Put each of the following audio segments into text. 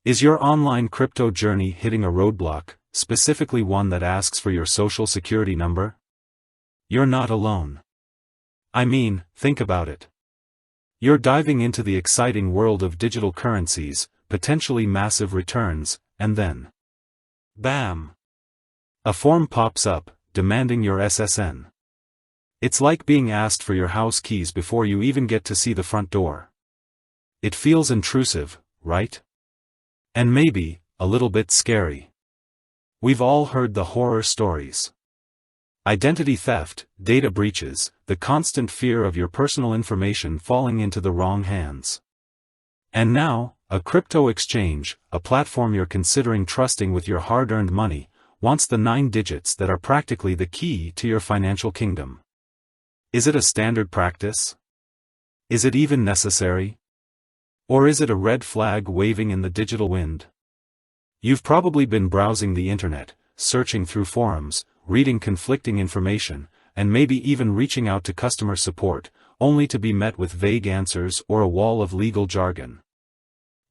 Is your online crypto journey hitting a roadblock, specifically one that asks for your social security number? You're not alone. I mean, think about it. You're diving into the exciting world of digital currencies, potentially massive returns, and then, bam! A form pops up, demanding your SSN. It's like being asked for your house keys before you even get to see the front door. It feels intrusive, right? And maybe, a little bit scary. We've all heard the horror stories. Identity theft, data breaches, the constant fear of your personal information falling into the wrong hands. And now, a crypto exchange, a platform you're considering trusting with your hard-earned money, wants the 9 digits that are practically the key to your financial kingdom. Is it a standard practice? Is it even necessary? Or is it a red flag waving in the digital wind? You've probably been browsing the internet, searching through forums, reading conflicting information, and maybe even reaching out to customer support, only to be met with vague answers or a wall of legal jargon.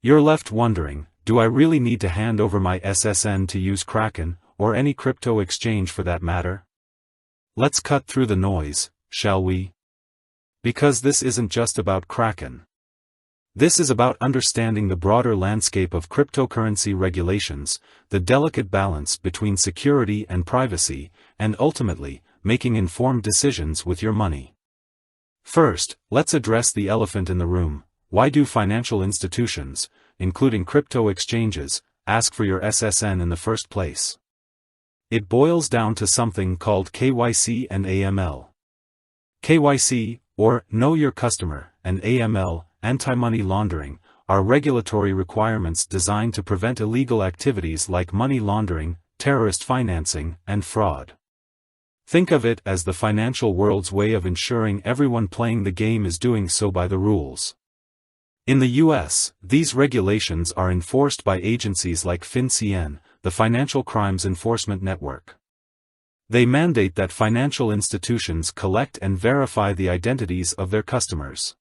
You're left wondering, do I really need to hand over my SSN to use Kraken, or any crypto exchange for that matter? Let's cut through the noise, shall we? Because this isn't just about Kraken. This is about understanding the broader landscape of cryptocurrency regulations, the delicate balance between security and privacy, and ultimately, making informed decisions with your money. First, let's address the elephant in the room. Why do financial institutions, including crypto exchanges, ask for your SSN in the first place? It boils down to something called KYC and AML. KYC, or Know Your Customer, and AML, anti-money laundering, are regulatory requirements designed to prevent illegal activities like money laundering, terrorist financing, and fraud. Think of it as the financial world's way of ensuring everyone playing the game is doing so by the rules. In the US, these regulations are enforced by agencies like FinCEN, the Financial Crimes Enforcement Network. They mandate that financial institutions collect and verify the identities of their customers.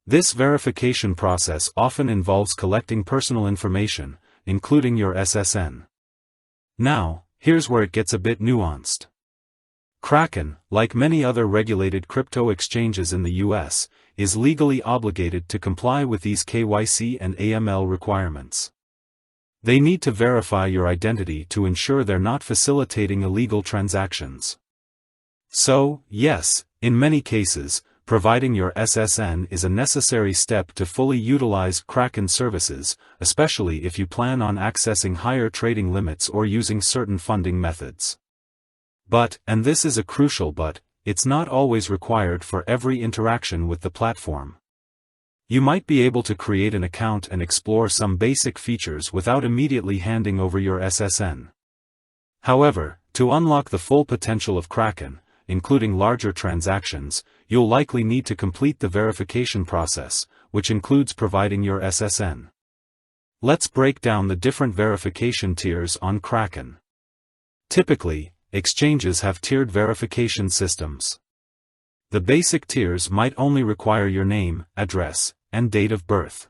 This verification process often involves collecting personal information, including your SSN. Now, here's where it gets a bit nuanced. Kraken, like many other regulated crypto exchanges in the US, is legally obligated to comply with these KYC and AML requirements. They need to verify your identity to ensure they're not facilitating illegal transactions. So, yes, in many cases, providing your SSN is a necessary step to fully utilize Kraken services, especially if you plan on accessing higher trading limits or using certain funding methods. But, and this is a crucial but, it's not always required for every interaction with the platform. You might be able to create an account and explore some basic features without immediately handing over your SSN. However, to unlock the full potential of Kraken, including larger transactions, you'll likely need to complete the verification process, which includes providing your SSN. Let's break down the different verification tiers on Kraken. Typically, exchanges have tiered verification systems. The basic tiers might only require your name, address, and date of birth.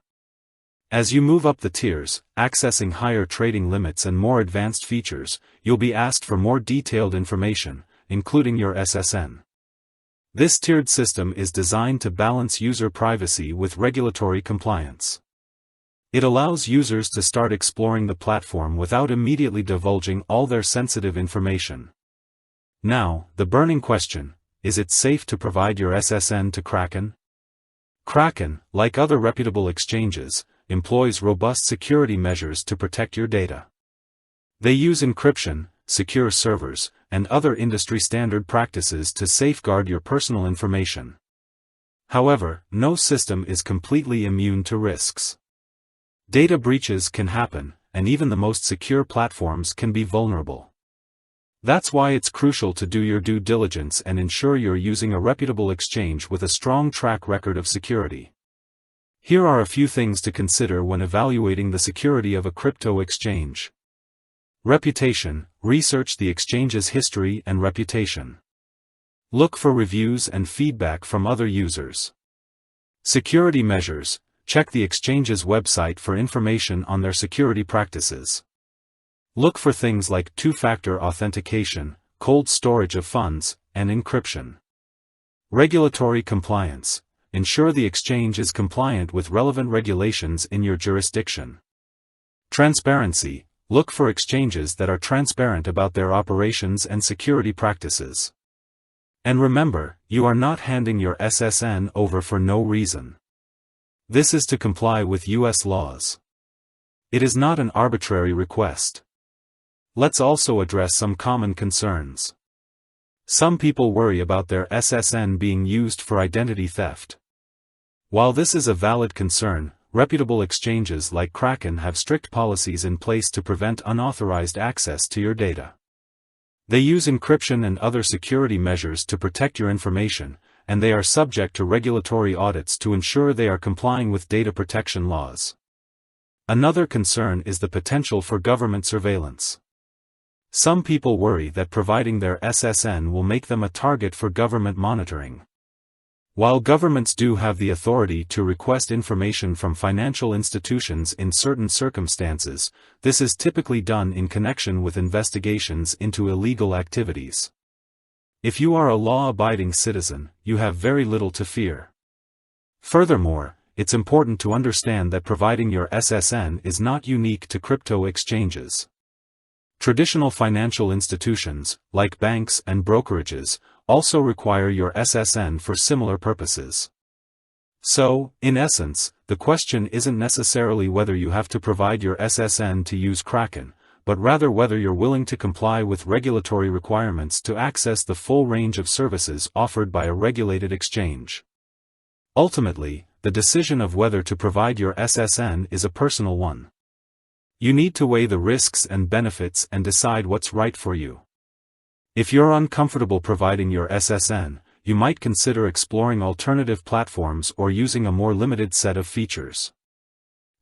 As you move up the tiers, accessing higher trading limits and more advanced features, you'll be asked for more detailed information, including your SSN. This tiered system is designed to balance user privacy with regulatory compliance. It allows users to start exploring the platform without immediately divulging all their sensitive information. Now, the burning question: is it safe to provide your SSN to Kraken? Kraken, like other reputable exchanges, employs robust security measures to protect your data. They use encryption, secure servers, and other industry-standard practices to safeguard your personal information. However, no system is completely immune to risks. Data breaches can happen, and even the most secure platforms can be vulnerable. That's why it's crucial to do your due diligence and ensure you're using a reputable exchange with a strong track record of security. Here are a few things to consider when evaluating the security of a crypto exchange. Reputation: research the exchange's history and reputation. Look for reviews and feedback from other users. Security measures: check the exchange's website for information on their security practices. Look for things like two-factor authentication, cold storage of funds, and encryption. Regulatory compliance. Ensure the exchange is compliant with relevant regulations in your jurisdiction. Transparency. Look for exchanges that are transparent about their operations and security practices. And remember, you are not handing your SSN over for no reason. This is to comply with US laws. It is not an arbitrary request. Let's also address some common concerns. Some people worry about their SSN being used for identity theft. While this is a valid concern, reputable exchanges like Kraken have strict policies in place to prevent unauthorized access to your data. They use encryption and other security measures to protect your information, and they are subject to regulatory audits to ensure they are complying with data protection laws. Another concern is the potential for government surveillance. Some people worry that providing their SSN will make them a target for government monitoring. While governments do have the authority to request information from financial institutions in certain circumstances, this is typically done in connection with investigations into illegal activities. If you are a law-abiding citizen, you have very little to fear. Furthermore, it's important to understand that providing your SSN is not unique to crypto exchanges. Traditional financial institutions, like banks and brokerages, also require your SSN for similar purposes. So, in essence, the question isn't necessarily whether you have to provide your SSN to use Kraken, but rather whether you're willing to comply with regulatory requirements to access the full range of services offered by a regulated exchange. Ultimately, the decision of whether to provide your SSN is a personal one. You need to weigh the risks and benefits and decide what's right for you. If you're uncomfortable providing your SSN, you might consider exploring alternative platforms or using a more limited set of features.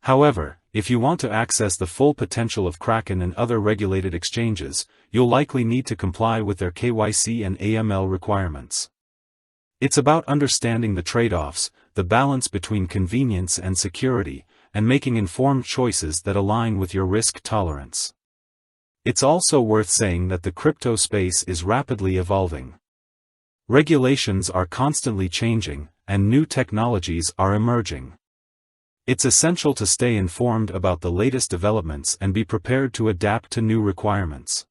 However, if you want to access the full potential of Kraken and other regulated exchanges, you'll likely need to comply with their KYC and AML requirements. It's about understanding the trade-offs, the balance between convenience and security, and making informed choices that align with your risk tolerance. It's also worth saying that the crypto space is rapidly evolving. Regulations are constantly changing, and new technologies are emerging. It's essential to stay informed about the latest developments and be prepared to adapt to new requirements.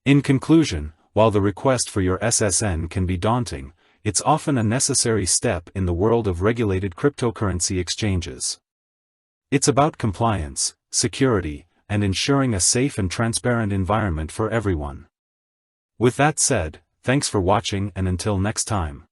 In conclusion, while the request for your SSN can be daunting, it's often a necessary step in the world of regulated cryptocurrency exchanges. It's about compliance, security, and ensuring a safe and transparent environment for everyone. With that said, thanks for watching and until next time.